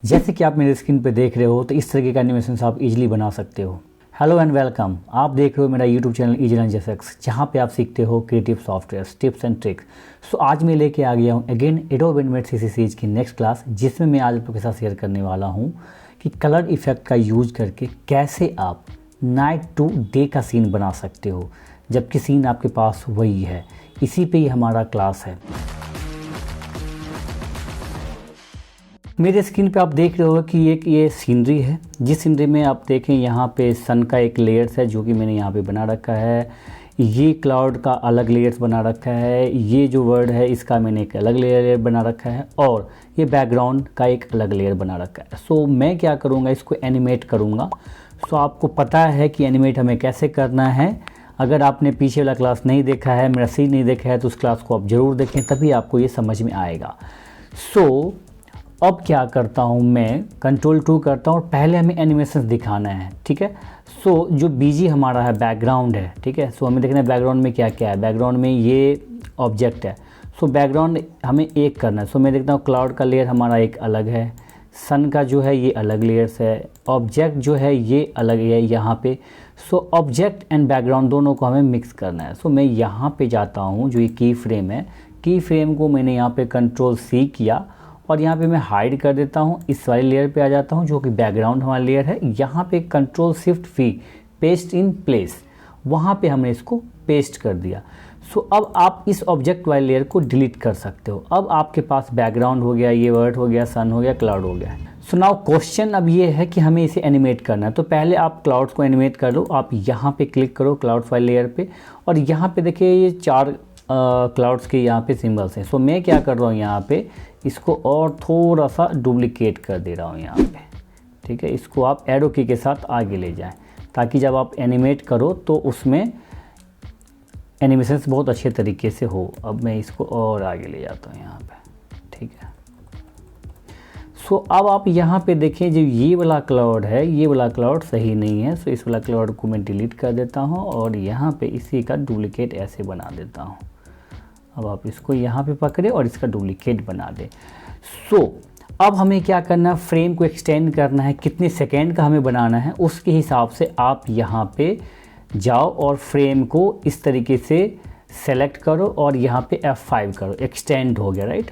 जैसे कि आप मेरे स्क्रीन पे देख रहे हो तो इस तरीके का एनिमेशन आप इजीली बना सकते हो। हेलो एंड वेलकम, आप देख रहे हो मेरा यूट्यूब चैनल EasyLearnJSX, जहाँ पे आप सीखते हो creative software tips and tricks. So आज मैं लेके आ गया हूँ again Adobe Animate CC series की नेक्स्ट क्लास, जिसमें मैं आज आप लोगों के साथ शेयर करने वाला हूँ कि कलर इफेक्ट का यूज करके कैसे आप नाइट टू डे का सीन बना सकते हो, जबकि सीन आपके पास वही है। इसी पे ही हमारा क्लास है। मेरे स्क्रीन पे आप देख रहे हो कि एक ये सीनरी है, जिस सीनरी में आप देखें यहाँ पे सन का एक लेयर्स है जो कि मैंने यहाँ पे बना रखा है। ये क्लाउड का अलग लेयर्स बना रखा है। ये जो वर्ड है इसका मैंने एक अलग लेयर बना रखा है, और ये बैकग्राउंड का एक अलग लेयर बना रखा है। सो मैं क्या करूँगा, इसको एनिमेट करूँगा। सो आपको पता है कि एनिमेट हमें कैसे करना है। अगर आपने पीछे वाला क्लास नहीं देखा है, मेरा सीन नहीं देखा है, तो उस क्लास को आप ज़रूर देखें, तभी आपको ये समझ में आएगा। सो अब क्या करता हूँ, मैं Ctrl+2 करता हूँ और पहले हमें एनिमेशन दिखाना है, ठीक है। सो जो बीजी हमारा है बैकग्राउंड है, ठीक है। सो हमें देखना है बैकग्राउंड में क्या क्या है। बैकग्राउंड में ये ऑब्जेक्ट है। सो बैकग्राउंड हमें एक करना है। सो मैं देखता हूँ क्लाउड का लेयर हमारा एक अलग है, सन का जो है ये अलग लेयर्स है, ऑब्जेक्ट जो है ये अलग है यहाँ पे। सो ऑब्जेक्ट एंड बैकग्राउंड दोनों को हमें मिक्स करना है। सो मैं यहाँ पे जाता हूँ, जो ये की फ्रेम है, की फ्रेम को मैंने यहाँ पे Ctrl+C किया और यहाँ पे मैं हाइड कर देता हूँ। इस वाले लेयर पे आ जाता हूँ जो कि बैकग्राउंड हमारा लेयर है। यहाँ पे Ctrl+Shift+V पेस्ट इन प्लेस, वहाँ पे हमने इसको पेस्ट कर दिया। सो अब आप इस ऑब्जेक्ट वाले लेयर को डिलीट कर सकते हो। अब आपके पास बैकग्राउंड हो गया, ये वर्ड हो गया, सन हो गया, क्लाउड हो गया। सो नाउ क्वेश्चन अब ये है कि हमें इसे एनिमेट करना है। तो पहले आप क्लाउड्स को एनिमेट कर लो। आप यहाँ पे क्लिक करो क्लाउड्स वाले लेयर पे, और यहाँ पे देखिए ये चार क्लाउड्स के यहाँ पे सिंबल्स हैं। सो मैं क्या कर रहा हूँ, यहाँ पे इसको और थोड़ा सा डुप्लीकेट कर दे रहा हूँ यहाँ पे, ठीक है। इसको आप एरो की के साथ आगे ले जाएं, ताकि जब आप एनिमेट करो तो उसमें एनिमेशंस बहुत अच्छे तरीके से हो। अब मैं इसको और आगे ले जाता हूँ यहाँ पे, ठीक है। सो अब आप यहाँ पे देखें, जो ये वाला क्लाउड है, ये वाला क्लाउड सही नहीं है। सो इस वाला क्लाउड को मैं डिलीट कर देता हूँ और यहाँ पे इसी का डुप्लीकेट ऐसे बना देता हूँ। अब आप इसको यहाँ पे पकड़े और इसका डुप्लीकेट बना दे। सो अब हमें क्या करना है, फ्रेम को एक्सटेंड करना है। कितने सेकेंड का हमें बनाना है, उसके हिसाब से आप यहाँ पे जाओ और फ्रेम को इस तरीके से सेलेक्ट करो और यहाँ पे F5 करो, एक्सटेंड हो गया, राइट।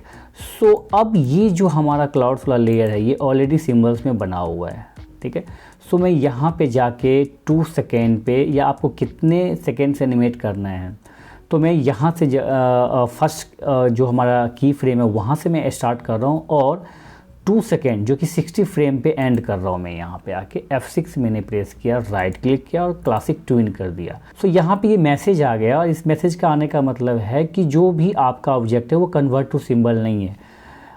सो अब ये जो हमारा क्लाउड्स वाला लेयर है, ये ऑलरेडी सिम्बल्स में बना हुआ है, ठीक है। सो मैं यहाँ पे जाके 2 सेकेंड पे, या आपको कितने सेकेंड से एनिमेट करना है, तो मैं यहाँ से फर्स्ट जो हमारा की फ्रेम है वहाँ से मैं स्टार्ट कर रहा हूँ, और 2 सेकेंड जो कि 60 फ्रेम पे एंड कर रहा हूँ। मैं यहाँ पे आके F6 मैंने प्रेस किया, राइट क्लिक किया और क्लासिक ट्विन कर दिया। सो यहाँ पे ये मैसेज आ गया, और इस मैसेज का आने का मतलब है कि जो भी आपका ऑब्जेक्ट है वो कन्वर्ट टू सिंबल नहीं है।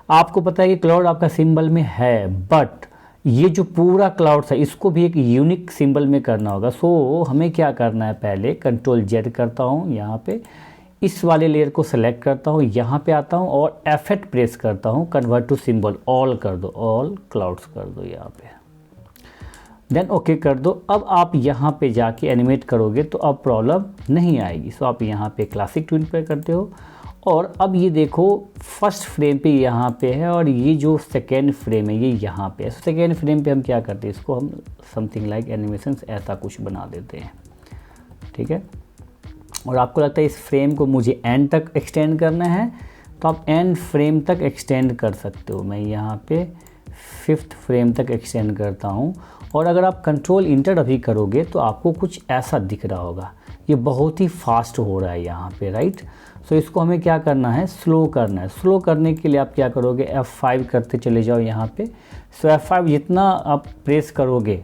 आपको पता है कि क्लाउड आपका सिंबल में है, बट ये जो पूरा क्लाउड्स है इसको भी एक यूनिक सिंबल में करना होगा। सो हमें क्या करना है, पहले Ctrl+Z करता हूँ, यहाँ पे इस वाले लेयर को सेलेक्ट करता हूँ, यहाँ पे आता हूँ और F8 प्रेस करता हूँ, कन्वर्ट टू सिंबल ऑल कर दो, ऑल क्लाउड्स कर दो यहाँ पे, देन ओके कर दो। अब आप यहाँ पे जाके एनिमेट करोगे तो अब प्रॉब्लम नहीं आएगी। सो आप यहाँ पे क्लासिक ट्विन पे करते हो, और अब ये देखो फर्स्ट फ्रेम पे यहाँ पे है, और ये जो सेकेंड फ्रेम है ये यहाँ पे है। सेकेंड फ्रेम पे हम क्या करते हैं, इसको हम समथिंग लाइक एनिमेशंस ऐसा कुछ बना देते हैं, ठीक है। और आपको लगता है इस फ्रेम को मुझे एंड तक एक्सटेंड करना है, तो आप एंड फ्रेम तक एक्सटेंड कर सकते हो। मैं यहाँ पे 5th फ्रेम तक एक्सटेंड करता हूँ, और अगर आप Ctrl+Enter अभी करोगे तो आपको कुछ ऐसा दिख रहा होगा। ये बहुत ही फास्ट हो रहा है यहाँ पे, राइट। सो इसको हमें क्या करना है, स्लो करना है। स्लो करने के लिए आप क्या करोगे, F5 करते चले जाओ यहाँ पे। सो F5 जितना आप प्रेस करोगे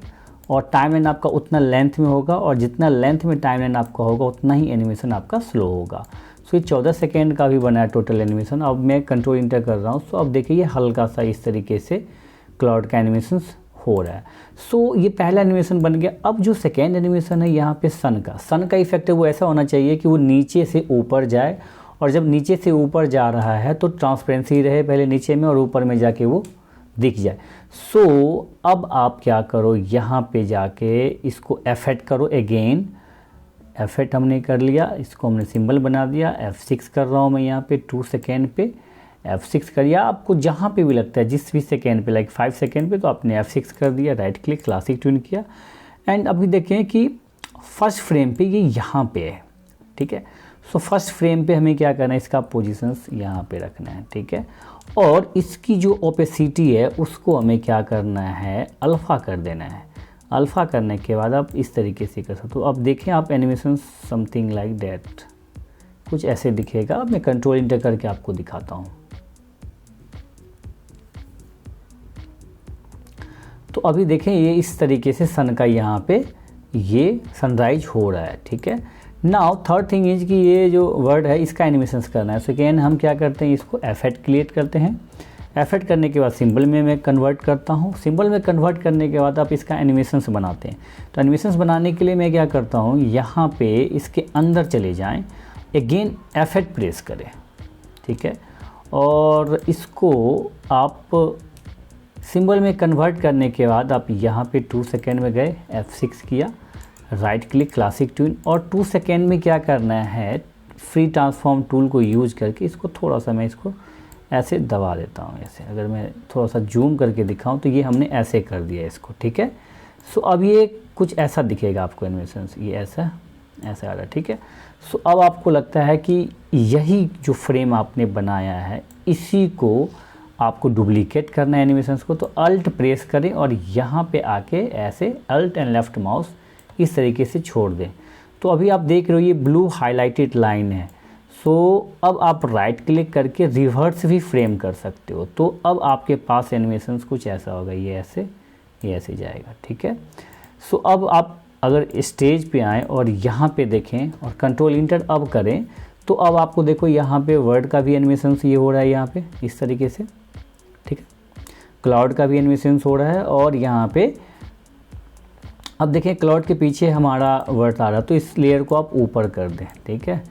और टाइमलाइन आपका उतना लेंथ में होगा, और जितना लेंथ में टाइमलाइन आपका होगा उतना ही एनिमेशन आपका स्लो होगा। सो ये 14 सेकेंड का भी बना है टोटल एनिमेशन। अब मैं Ctrl+Enter कर रहा हूँ। सो अब देखिए ये हल्का सा इस तरीके से क्लाउड का एनिमेशन हो रहा है। सो ये पहला एनिमेशन बन गया। अब जो सेकेंड एनिमेशन है यहाँ पे सन का इफेक्ट है, वो ऐसा होना चाहिए कि वो नीचे से ऊपर जाए, और जब नीचे से ऊपर जा रहा है तो ट्रांसपेरेंसी रहे पहले नीचे में, और ऊपर में जाके वो दिख जाए। सो अब आप क्या करो, यहाँ पे जाके इसको F8 करो अगेन। F8 हमने कर लिया, इसको हमने सिंबल बना दिया। F6 कर रहा हूँ मैं यहाँ पे 2 सेकेंड पे, F6 कर, या आपको जहाँ पे भी लगता है जिस भी सेकेंड पे, लाइक 5 सेकेंड पे, तो आपने F6 कर दिया, राइट क्लिक, क्लासिक ट्यून किया। एंड अभी देखें कि फर्स्ट फ्रेम पे ये यहाँ पे है, ठीक है। सो फर्स्ट फ्रेम पे हमें क्या करना है, इसका पोजीशंस यहाँ पे रखना है, ठीक है। और इसकी जो ओपेसिटी है उसको हमें क्या करना है, अल्फ़ा कर देना है। अल्फ़ा करने के बाद आप इस तरीके से कर सकते हो। अब देखें आप एनिमेशन समथिंग लाइक दैट, कुछ ऐसे दिखेगा। मैं कंट्रोल इंटर करके आपको दिखाता हूँ। तो अभी देखें ये इस तरीके से सन का यहाँ पे ये सनराइज हो रहा है, ठीक है। नाउ थर्ड थिंग इज कि ये जो वर्ड है इसका एनिमेशंस करना है। सेकेंड हम क्या करते हैं, इसको एफेक्ट क्रिएट करते हैं। एफेक्ट करने के बाद सिंबल में मैं कन्वर्ट करता हूँ। सिंबल में कन्वर्ट करने के बाद आप इसका एनिमेशंस बनाते हैं। तो एनिमेशंस बनाने के लिए मैं क्या करता हूँ, यहाँ पे इसके अंदर चले जाएं, अगेन एफेक्ट प्रेस करें, ठीक है। और इसको आप सिंबल में कन्वर्ट करने के बाद आप यहाँ पे 2 सेकेंड में गए, F6 किया, राइट क्लिक, क्लासिक ट्यून, और 2 सेकेंड में क्या करना है, फ्री ट्रांसफॉर्म टूल को यूज करके इसको थोड़ा सा मैं इसको ऐसे दबा देता हूँ। ऐसे अगर मैं थोड़ा सा जूम करके दिखाऊं तो ये हमने ऐसे कर दिया इसको, ठीक है। सो अब ये कुछ ऐसा दिखेगा आपको एनिमेशन, ये ऐसा आ रहा है, ठीक है। सो अब आपको लगता है कि यही जो फ्रेम आपने बनाया है इसी को आपको डुप्लीकेट करना है एनिमेशंस को। तो अल्ट प्रेस करें और यहाँ पे आके ऐसे अल्ट एंड लेफ्ट माउस इस तरीके से छोड़ दें। तो अभी आप देख रहे हो ये ब्लू हाईलाइटेड लाइन है। सो अब आप राइट क्लिक करके रिवर्स भी फ्रेम कर सकते हो। तो अब आपके पास एनिमेशंस कुछ ऐसा होगा, ये ऐसे जाएगा, ठीक है। सो अब आप अगर स्टेज पे आएँ और यहाँ पे देखें और कंट्रोल इंटर अब करें तो अब आपको देखो यहाँ पे वर्ड का भी एनिमेशंस ये हो रहा है यहाँ पे इस तरीके से, ठीक है। क्लाउड का भी एनिमेशंस हो रहा है और यहाँ पे अब देखें क्लाउड के पीछे हमारा वर्ड आ रहा है, तो इस लेयर को आप ऊपर कर दें, ठीक है।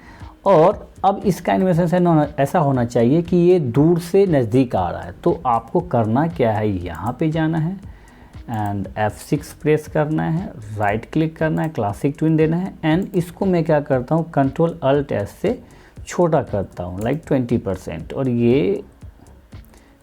और अब इसका एनिमेशन ऐसा होना चाहिए कि ये दूर से नज़दीक आ रहा है। तो आपको करना क्या है, यहाँ पे जाना है एंड F6 प्रेस करना है, राइट क्लिक करना है, क्लासिक ट्यून देना है, एंड इसको मैं क्या करता हूँ, कंट्रोल अल्ट एस से छोटा करता हूँ, लाइक 20%, और ये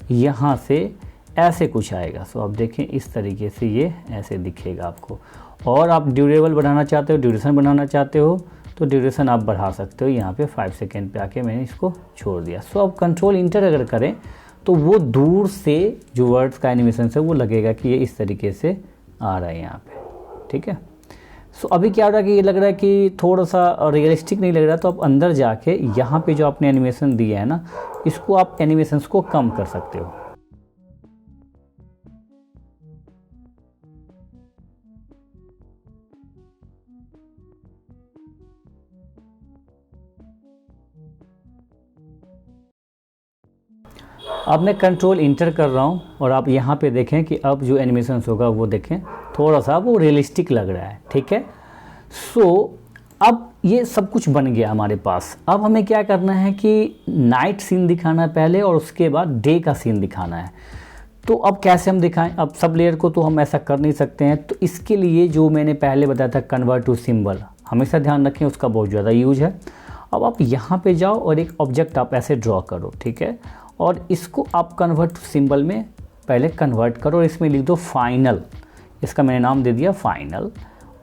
यहाँ से ऐसे कुछ आएगा। सो अब देखें इस तरीके से ये ऐसे दिखेगा आपको। और आप ड्यूरेबल बनाना चाहते हो, ड्यूरेशन बनाना चाहते हो तो ड्यूरेशन आप बढ़ा सकते हो। यहाँ पे 5 सेकेंड पे आके मैंने इसको छोड़ दिया। सो अब कंट्रोल इंटर अगर करें तो वो दूर से जो वर्ड्स का एनिमेशन है वो लगेगा कि ये इस तरीके से आ रहा है यहाँ पे, ठीक है। सो अभी क्या हो रहा है कि ये लग रहा है कि थोड़ा सा रियलिस्टिक नहीं लग रहा, तो आप अंदर जाके यहाँ पे जो आपने एनिमेशन दिया है ना, इसको आप एनिमेशंस को कम कर सकते हो। अब मैं कंट्रोल इंटर कर रहा हूँ और आप यहाँ पे देखें कि अब जो एनिमेशंस होगा वो देखें थोड़ा सा वो रियलिस्टिक लग रहा है, ठीक है। सो अब ये सब कुछ बन गया हमारे पास। अब हमें क्या करना है कि नाइट सीन दिखाना है पहले और उसके बाद डे का सीन दिखाना है। तो अब कैसे हम दिखाएं, अब सब लेयर को तो हम ऐसा कर नहीं सकते हैं। तो इसके लिए जो मैंने पहले बताया था कन्वर्ट टू सिंबल, हमेशा ध्यान रखें उसका बहुत ज़्यादा यूज है। अब आप यहाँ पे जाओ और एक ऑब्जेक्ट आप ऐसे ड्रॉ करो, ठीक है, और इसको आप कन्वर्ट टू सिंबल में पहले कन्वर्ट करो और इसमें लिख दो फाइनल। इसका मैंने नाम दे दिया फाइनल,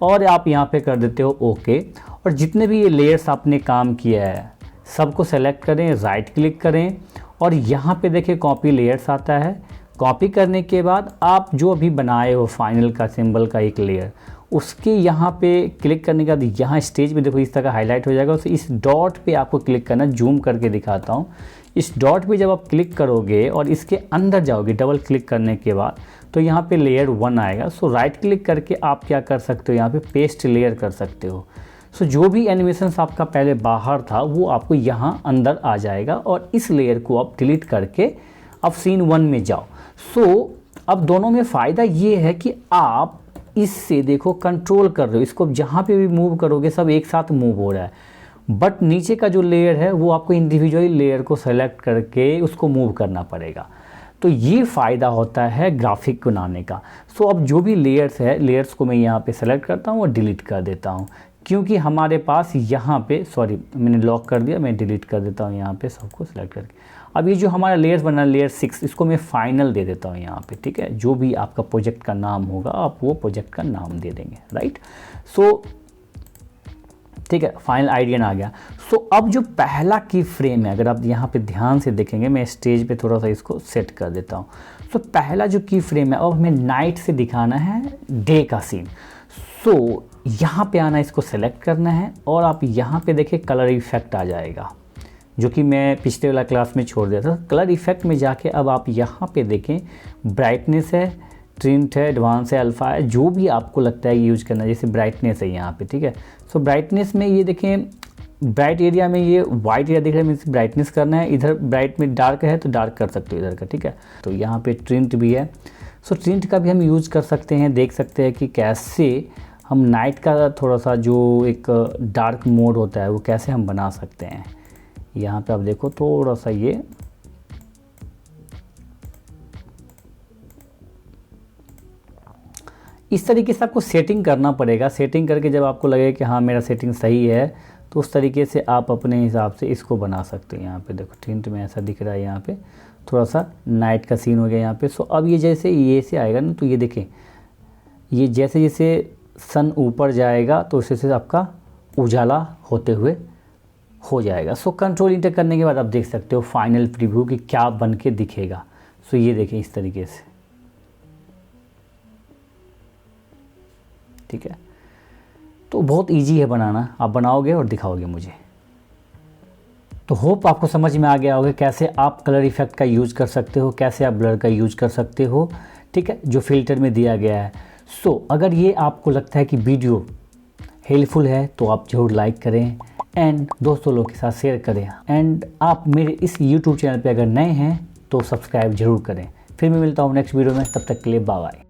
और आप यहाँ पे कर देते हो ओके। और जितने भी ये लेयर्स आपने काम किया है सबको सेलेक्ट करें, राइट क्लिक करें और यहाँ पे देखिए कॉपी लेयर्स आता है। कॉपी करने के बाद आप जो अभी बनाए हो फाइनल का सिंबल का एक लेयर, उसके यहाँ पे क्लिक करने के बाद यहाँ स्टेज पे देखो इस तरह का हाईलाइट हो जाएगा। उसे इस डॉट पे आपको क्लिक करना, जूम करके दिखाता हूँ। इस डॉट पे जब आप क्लिक करोगे और इसके अंदर जाओगे डबल क्लिक करने के बाद, तो यहाँ पे लेयर 1 आएगा। सो राइट क्लिक करके आप क्या कर सकते हो, यहाँ पे पेस्ट लेयर कर सकते हो। सो जो भी एनिमेशंस आपका पहले बाहर था वो आपको यहाँ अंदर आ जाएगा और इस लेयर को आप डिलीट करके अब सीन 1 में जाओ। सो अब दोनों में फ़ायदा ये है कि आप इससे देखो कंट्रोल कर रहे हो, इसको जहाँ पे भी मूव करोगे सब एक साथ मूव हो रहा है। बट नीचे का जो लेयर है वो आपको इंडिविजुअली लेयर को सेलेक्ट करके उसको मूव करना पड़ेगा। तो ये फ़ायदा होता है ग्राफिक बनाने का। सो अब जो भी लेयर्स है, लेयर्स को मैं यहाँ पे सेलेक्ट करता हूँ और डिलीट कर देता हूँ, क्योंकि हमारे पास यहाँ पे, सॉरी मैंने लॉक कर दिया, मैं डिलीट कर देता हूँ यहाँ पे सबको सेलेक्ट करके। अब ये जो हमारा लेयर्स बना लेयर 6, इसको मैं फाइनल दे देता हूँ यहाँ पे, ठीक है। जो भी आपका प्रोजेक्ट का नाम होगा आप वो प्रोजेक्ट का नाम दे देंगे, राइट। सो ठीक है, फाइनल आइडियन आ गया। सो अब जो पहला की फ्रेम है, अगर आप यहाँ पे ध्यान से देखेंगे, मैं स्टेज पे थोड़ा सा इसको सेट कर देता हूँ। सो पहला जो की फ्रेम है, अब हमें नाइट से दिखाना है डे का सीन। सो यहाँ पे आना, इसको सेलेक्ट करना है और आप यहाँ पे देखिए कलर इफेक्ट आ जाएगा, जो कि मैं पिछले वाला क्लास में छोड़ दिया था। कलर इफेक्ट में जाके अब आप यहाँ पे देखें, ब्राइटनेस है, ट्रिंट है, एडवांस है, अल्फ़ा है, जो भी आपको लगता है यूज़ करना है। जैसे ब्राइटनेस है यहाँ पे, ठीक है। सो ब्राइटनेस में ये देखें, ब्राइट एरिया में ये वाइट एरिया दिख रहा है, मीन्स ब्राइटनेस करना है। इधर ब्राइट में डार्क है तो डार्क कर सकते हो इधर का, ठीक है। तो यहाँ पे ट्रिंट भी है। सो ट्रिंट का भी हम यूज़ कर सकते हैं, देख सकते हैं कि कैसे हम नाइट का थोड़ा सा जो एक डार्क मोड होता है वो कैसे हम बना सकते हैं। यहाँ पे आप देखो थोड़ा सा ये इस तरीके से आपको सेटिंग करना पड़ेगा। सेटिंग करके जब आपको लगे कि हाँ मेरा सेटिंग सही है, तो उस तरीके से आप अपने हिसाब से इसको बना सकते हैं। यहाँ पे देखो टिंट में ऐसा दिख रहा है, यहाँ पे थोड़ा सा नाइट का सीन हो गया यहाँ पे। सो अब ये जैसे ये से आएगा ना, तो ये देखें, ये जैसे जैसे सन ऊपर जाएगा तो उससे से आपका उजाला होते हुए हो जाएगा। सो कंट्रोल इंटर करने के बाद आप देख सकते हो फाइनल प्रीव्यू कि क्या बन के दिखेगा। सो ये देखें इस तरीके से, ठीक है। तो बहुत इजी है बनाना, आप बनाओगे और दिखाओगे मुझे। तो होप आपको समझ में आ गया होगा कैसे आप कलर इफेक्ट का यूज़ कर सकते हो, कैसे आप ब्लर का यूज़ कर सकते हो, ठीक है, जो फिल्टर में दिया गया है। सो अगर ये आपको लगता है कि वीडियो हेल्पफुल है तो आप जरूर लाइक करें एंड दोस्तों लोग के साथ शेयर करें। एंड आप मेरे इस यूट्यूब चैनल पे अगर नए हैं तो सब्सक्राइब जरूर करें। फिर मैं मिलता हूँ नेक्स्ट वीडियो में, तब तक के लिए बाय बाय।